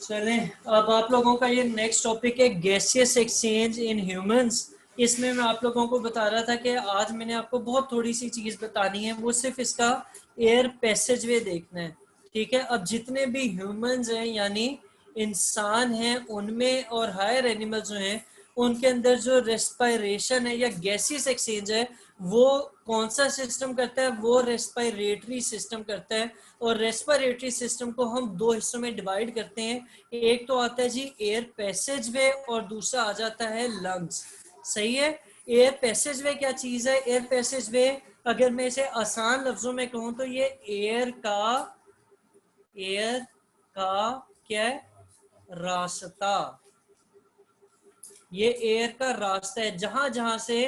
चलें, अब आप लोगों का ये नेक्स्ट टॉपिक है गैसियस एक्सचेंज इन ह्यूमंस। इसमें मैं आप लोगों को बता रहा था कि आज मैंने आपको बहुत थोड़ी सी चीज़ बतानी है, वो सिर्फ इसका एयर पैसेज वे देखना है। ठीक है, अब जितने भी ह्यूमंस हैं यानी इंसान हैं उनमें और हायर एनिमल्स जो हैं उनके अंदर जो रेस्पायरेशन है या गैसियस एक्सचेंज है वो कौन सा सिस्टम करता है, वो रेस्पायरेटरी सिस्टम करता है। और रेस्पिरेटरी सिस्टम को हम दो हिस्सों में डिवाइड करते हैं। एक तो आता है जी एयर पैसेज वे और दूसरा आ जाता है लंग्स। सही है। एयर पैसेज वे क्या चीज है? एयर पैसेज वे अगर मैं इसे आसान लफ्जों में कहूं तो ये एयर का क्या है? रास्ता। ये एयर का रास्ता है, जहां जहां से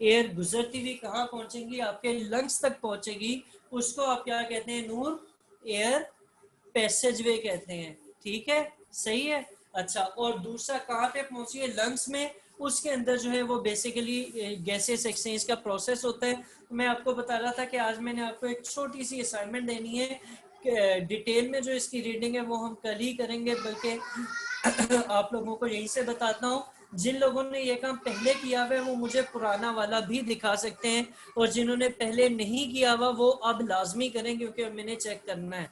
एयर गुजरती हुई कहां पहुंचेगी? आपके लंग्स तक पहुंचेगी। उसको आप क्या कहते हैं नूर? एयर पैसेज वे कहते हैं। ठीक है, सही है। अच्छा, और दूसरा कहाँ पे पहुंची है? लंग्स में। उसके अंदर जो है वो बेसिकली गैसेस एक्सचेंज का प्रोसेस होता है। मैं आपको बता रहा था कि आज मैंने आपको एक छोटी सी असाइनमेंट देनी है। डिटेल में जो इसकी रीडिंग है वो हम कल ही करेंगे, बल्कि आप लोगों को यहीं से बताता हूँ। जिन लोगों ने ये काम पहले किया हुआ है वो मुझे पुराना वाला भी दिखा सकते हैं, और जिन्होंने पहले नहीं किया हुआ वो अब लाजमी करें क्योंकि मैंने चेक करना है।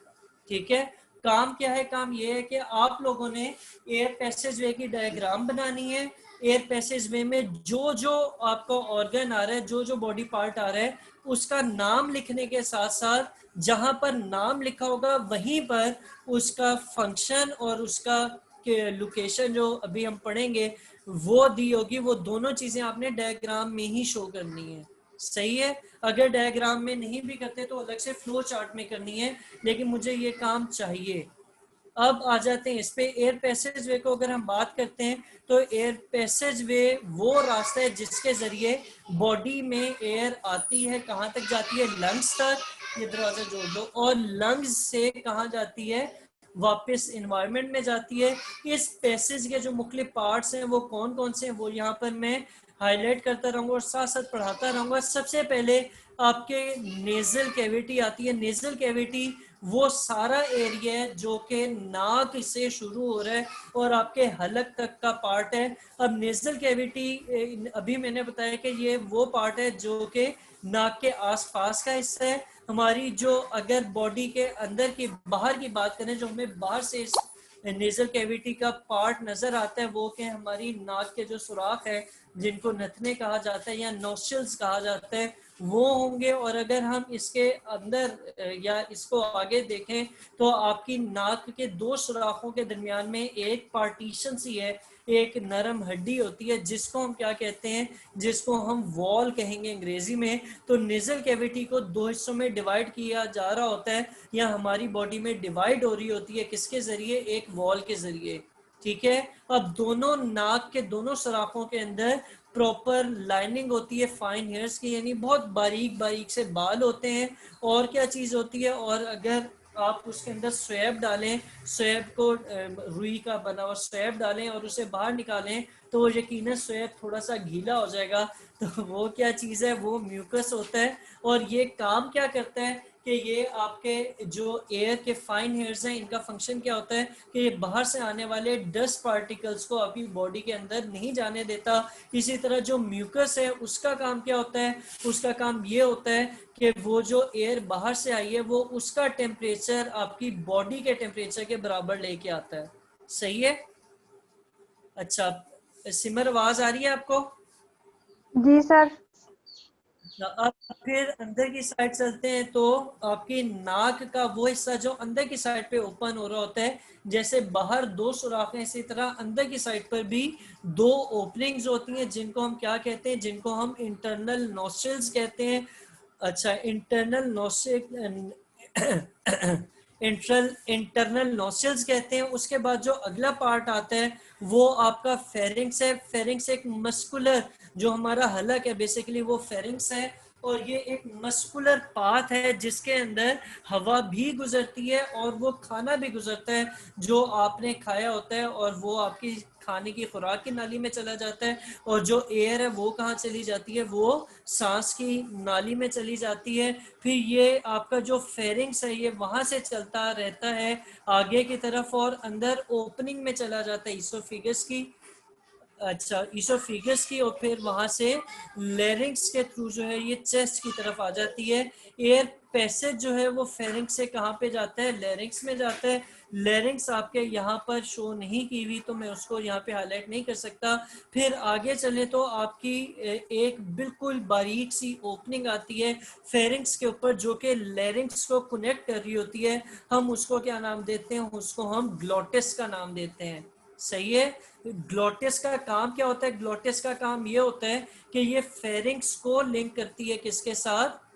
ठीक है। काम क्या है? काम ये है कि आप लोगों ने एयर पैसेज वे की डायग्राम बनानी है। एयर पैसेज वे में जो जो आपका ऑर्गन आ रहा है, जो जो बॉडी पार्ट आ रहा है, उसका नाम लिखने के साथ साथ जहां पर नाम लिखा होगा वहीं पर उसका फंक्शन और उसका लोकेशन जो अभी हम पढ़ेंगे वो दी होगी। वो दोनों चीजें आपने डायग्राम में ही शो करनी है। सही है। अगर डायग्राम में नहीं भी करते तो अलग से फ्लो चार्ट में करनी है, लेकिन मुझे ये काम चाहिए। अब आ जाते हैं इस पे। एयर पैसेज वे को अगर हम बात करते हैं तो एयर पैसेज वे वो रास्ता है जिसके जरिए बॉडी में एयर आती है। कहाँ तक जाती है? लंग्स तक। ये दरवाजा जोड़ दो। और लंग्स से कहाँ जाती है? वापस इन्वायरमेंट में जाती है। इस पैसेज के जो मुख्तलिफ पार्ट्स हैं वो कौन कौन से हैं वो यहाँ पर मैं हाईलाइट करता रहूंगा और साथ साथ पढ़ाता रहूंगा। सबसे पहले आपके नेजल कैविटी आती है। नेजल कैविटी वो सारा एरिया है जो कि नाक से शुरू हो रहा है और आपके हलक तक का पार्ट है। अब नेजल कैविटी अभी मैंने बताया कि ये वो पार्ट है जो कि नाक के आसपास का हिस्सा है। हमारी जो अगर बॉडी के अंदर की बाहर की बात करें, जो हमें बाहर से इस नेजल कैविटी का पार्ट नजर आता है वो कि हमारी नाक के जो सुराख है जिनको नथने कहा जाता है या नोस्ट्रिल्स कहा जाता है वो होंगे। और अगर हम इसके अंदर या इसको आगे देखें तो आपकी नाक के दो सुराखों के दरमियान में एक पार्टीशन सी है, एक नरम हड्डी होती है जिसको हम क्या कहते हैं? जिसको हम वॉल कहेंगे अंग्रेजी में। तो नेजल कैविटी को दो हिस्सों में डिवाइड किया जा रहा होता है या हमारी बॉडी में डिवाइड हो रही होती है। किसके जरिए? एक वॉल के जरिए। ठीक है। अब दोनों नाक के दोनों सुराखों के अंदर प्रॉपर लाइनिंग होती है फाइन हेयर्स की, यानी बहुत बारीक बारीक से बाल होते हैं। और क्या चीज होती है? और अगर आप उसके अंदर स्वैब डालें, स्वैब को रुई का बना हुआ स्वैब डालें और उसे बाहर निकालें तो वो यकीनन स्वैब थोड़ा सा गीला हो जाएगा। तो वो क्या चीज़ है? वो म्यूकस होता है। और ये काम क्या करता है कि ये आपके जो एयर के फाइन हेयर्स हैं इनका फंक्शन क्या होता है कि ये बाहर से आने वाले डस्ट पार्टिकल्स को आपकी बॉडी के अंदर नहीं जाने देता। इसी तरह जो म्यूकस है उसका काम क्या होता है? उसका काम ये होता है कि वो जो एयर बाहर से आई है वो उसका टेम्परेचर आपकी बॉडी के टेम्परेचर के बराबर लेके आता है। सही है। अच्छा, सिमर आवाज आ रही है आपको? जी सर। अब फिर अंदर की साइड चलते हैं तो आपकी नाक का वो हिस्सा जो अंदर की साइड पे ओपन हो रहा होता है, जैसे बाहर दो सुराख हैं इसी तरह अंदर की साइड पर भी दो ओपनिंग्स होती हैं जिनको हम क्या कहते हैं? जिनको हम इंटरनल नोस्ट्रिल्स कहते हैं। अच्छा, इंटरनल नोस्ट्रिल इंटरनल नोस्ट्रिल्स कहते हैं। उसके बाद जो अगला पार्ट आता है वो आपका फेरिंग्स है। फेरिंग्स एक मस्कुलर जो हमारा हलक है बेसिकली वो फेरिंग्स है। और ये एक मस्कुलर पाथ है जिसके अंदर हवा भी गुजरती है और वो खाना भी गुजरता है जो आपने खाया होता है, और वो आपकी खाने की खुराक की नाली में चला जाता है, और जो एयर है वो कहाँ चली जाती है, वो सांस की नाली में चली जाती है। फिर ये आपका जो फेरिंग्स है ये वहां से चलता रहता है आगे की तरफ और अंदर ओपनिंग में चला जाता है ईसोफिगस की, अच्छा ईसोफिगस की, और फिर वहां से लेरिंग्स के थ्रू जो है ये चेस्ट की तरफ आ जाती है। एयर पैसेज जो है वो फेरिंग्स से कहाँ पे जाता है, लेरिंग्स में जाता है। लेरिंग्स आपके यहाँ पर शो नहीं की हुई तो मैं उसको यहाँ पे हाईलाइट नहीं कर सकता। फिर आगे चले तो आपकी एक बिल्कुल बारीक सी ओपनिंग आती है फेरिंग्स के ऊपर जो कि लेरिंग्स को कनेक्ट कर रही होती है। हम उसको क्या नाम देते हैं, उसको हम ग्लोटिस का नाम देते हैं। सही है। ग्लोटिस का काम क्या होता है, ग्लोटिस का काम ये होता है कि ये फेरिंग्स को लिंक करती है किसके साथ,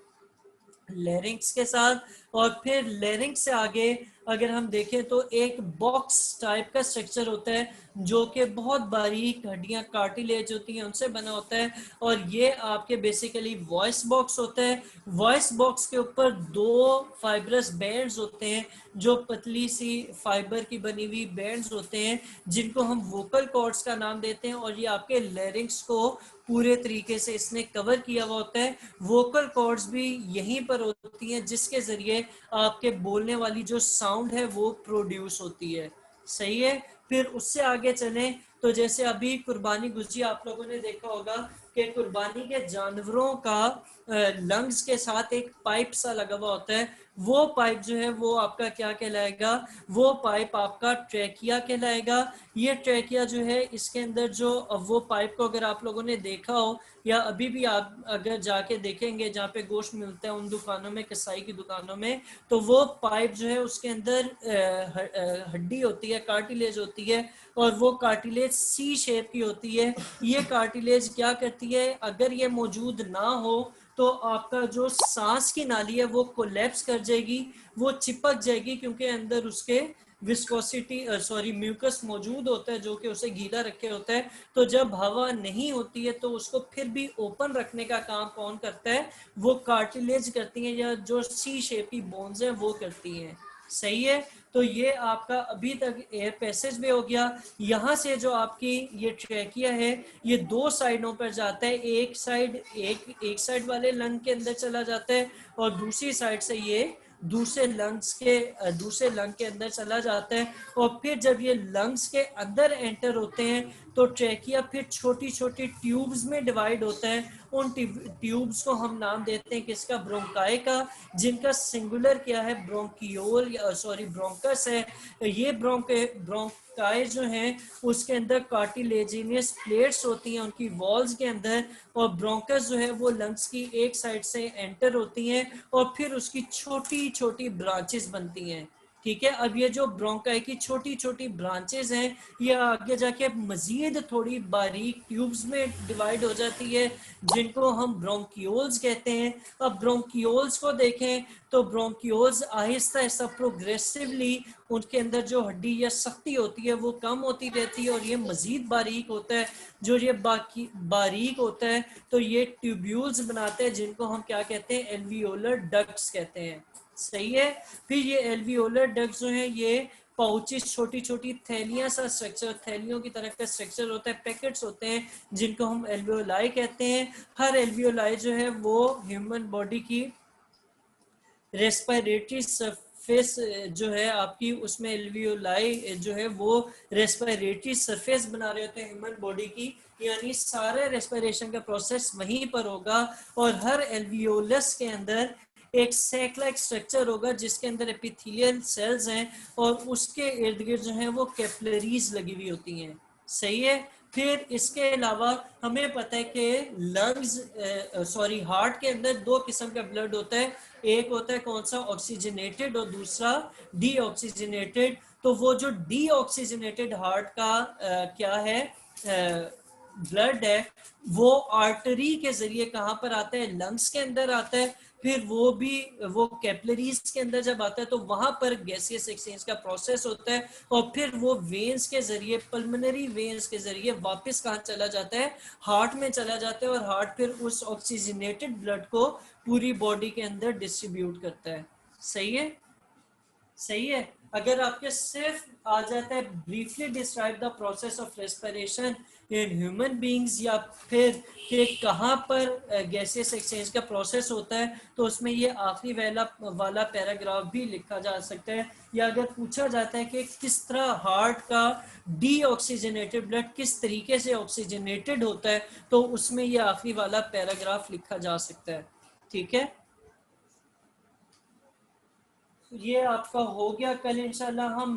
लेरिंग्स के साथ। और फिर लेरिंग्स से आगे अगर हम देखें तो एक बॉक्स टाइप का स्ट्रक्चर होता है जो कि बहुत बारीक हड्डियां कार्टिलेज होती हैं उनसे बना होता है, और ये आपके बेसिकली वॉइस बॉक्स होता है। वॉइस बॉक्स के ऊपर दो फाइब्रस बैंड्स होते हैं जो पतली सी फाइबर की बनी हुई बैंड्स होते हैं जिनको हम वोकल कॉर्ड्स का नाम देते हैं, और ये आपके लेरिंग्स को पूरे तरीके से इसने कवर किया हुआ होता है। वोकल कॉर्ड्स भी यहीं पर होती हैं जिसके जरिए आपके बोलने वाली जो साउंड है वो प्रोड्यूस होती है। सही है। फिर उससे आगे चलें तो जैसे अभी कुर्बानी गुजरी आप लोगों ने देखा होगा कि कुर्बानी के जानवरों का लंग्स के साथ एक पाइप सा लगा हुआ होता है। वो पाइप जो है वो आपका क्या कहलाएगा, वो पाइप आपका ट्रैकिया कहलाएगा। ये ट्रैकिया जो है इसके अंदर जो वो पाइप को अगर आप लोगों ने देखा हो या अभी भी आप अगर जाके देखेंगे जहाँ पे गोश्त मिलता है उन दुकानों में, कसाई की दुकानों में, तो वो पाइप जो है उसके अंदर हड्डी होती है, कार्टिलेज होती है, और वो कार्टिलेज सी शेप की होती है। ये कार्टिलेज क्या करती है, अगर ये मौजूद ना हो तो आपका जो सांस की नाली है वो कोलैप्स कर जाएगी, वो चिपक जाएगी, क्योंकि अंदर उसके विस्कोसिटी म्यूकस मौजूद होता है जो कि उसे गीला रखे होता है। तो जब हवा नहीं होती है तो उसको फिर भी ओपन रखने का काम कौन करता है, वो कार्टिलेज करती हैं, या जो सी शेप की बोन्स हैं वो करती हैं। सही है। तो ये आपका अभी तक एयर पैसेज में हो गया। यहाँ से जो आपकी ये ट्रैकिया है ये दो साइडों पर जाता है, एक साइड वाले लंग के अंदर चला जाता है और दूसरी साइड से ये दूसरे लंग के अंदर चला जाता है। और फिर जब ये लंग्स के अंदर एंटर होते हैं तो ट्रैकिया फिर छोटी छोटी ट्यूब्स में डिवाइड होता है। उन ट्यूब्स को हम नाम देते हैं किसका, ब्रोंकाई का, जिनका सिंगुलर क्या है, ब्रोंकियोल ब्रोंकस है। ये ब्रोंकाई जो हैं उसके अंदर कार्टिलेजिनियस प्लेट्स होती हैं उनकी वॉल्स के अंदर, और ब्रोंकस जो है वो लंग्स की एक साइड से एंटर होती हैं और फिर उसकी छोटी छोटी ब्रांचेस बनती हैं। ठीक है। अब ये जो ब्रोंकाई की छोटी छोटी ब्रांचेस हैं ये आगे जाके मजीद थोड़ी बारीक ट्यूब्स में डिवाइड हो जाती है जिनको हम ब्रोंकियोल्स कहते हैं। अब ब्रोंकियोल्स को देखें तो ब्रोंकियोल्स आहिस्ता आहिस्ता प्रोग्रेसिवली उनके अंदर जो हड्डी या सख्ती होती है वो कम होती रहती है और ये मजीद बारीक होता है। जो ये बाकी बारीक होता है तो ये ट्यूब्यूल्स बनाते हैं जिनको हम क्या कहते हैं, एल्वियोलर डक्ट्स कहते हैं। सही है। फिर ये एल्वियोलर डक्ट्स जो है ये पाउचेस, छोटी छोटी थैलियां सा स्ट्रक्चर, थैलियों की तरह का स्ट्रक्चर होता है, पैकेट्स होते हैं जिनको हम एल्वियोलाई कहते हैं। हर एल्वियोलाई जो है वो ह्यूमन बॉडी की रेस्पिरेटरी सरफेस जो है आपकी, उसमें एल्वियोलाई जो है वो रेस्पिरेटरी सरफेस बना रहे होते हैं ह्यूमन बॉडी की, यानी सारे रेस्पिरेशन का प्रोसेस वहीं पर होगा। और हर एल्वियोलस के अंदर एक सैक लाइक स्ट्रक्चर होगा जिसके अंदर एपिथेलियल सेल्स हैं और उसके इर्द गिर्द जो है वो कैपिलरीज लगी हुई होती हैं। सही है। फिर इसके अलावा हमें पता है कि हार्ट के अंदर दो किस्म का ब्लड होता है, एक होता है कौन सा, ऑक्सीजनेटेड, और दूसरा डीऑक्सीजनेटेड। तो वो जो डीऑक्सीजनेटेड हार्ट का क्या है, ब्लड है, वो आर्टरी के जरिए कहां पर आता है, लंग्स के अंदर आता है। फिर वो कैपिलरीज के अंदर जब आता है तो वहां पर गैसियस एक्सचेंज का प्रोसेस होता है, और फिर वो वेन्स के जरिए, पल्मोनरी वेन्स के जरिए वापस कहाँ चला जाता है, हार्ट में चला जाता है, और हार्ट फिर उस ऑक्सीजनेटेड ब्लड को पूरी बॉडी के अंदर डिस्ट्रीब्यूट करता है। सही है, सही है। अगर आपके सिर्फ आ जाता है briefly describe the process of respiration in human beings, या फिर कि कहाँ पर गैसियस एक्सचेंज का प्रोसेस होता है, तो उसमें ये आखिरी वाला पैराग्राफ भी लिखा जा सकता है। या अगर पूछा जाता है कि किस तरह हार्ट का डीऑक्सीजनेटेड ब्लड किस तरीके से ऑक्सीजनेटेड होता है, तो उसमें ये आखिरी वाला पैराग्राफ लिखा जा सकता है। ठीक है, ये आपका हो गया। कल इंशाल्लाह हम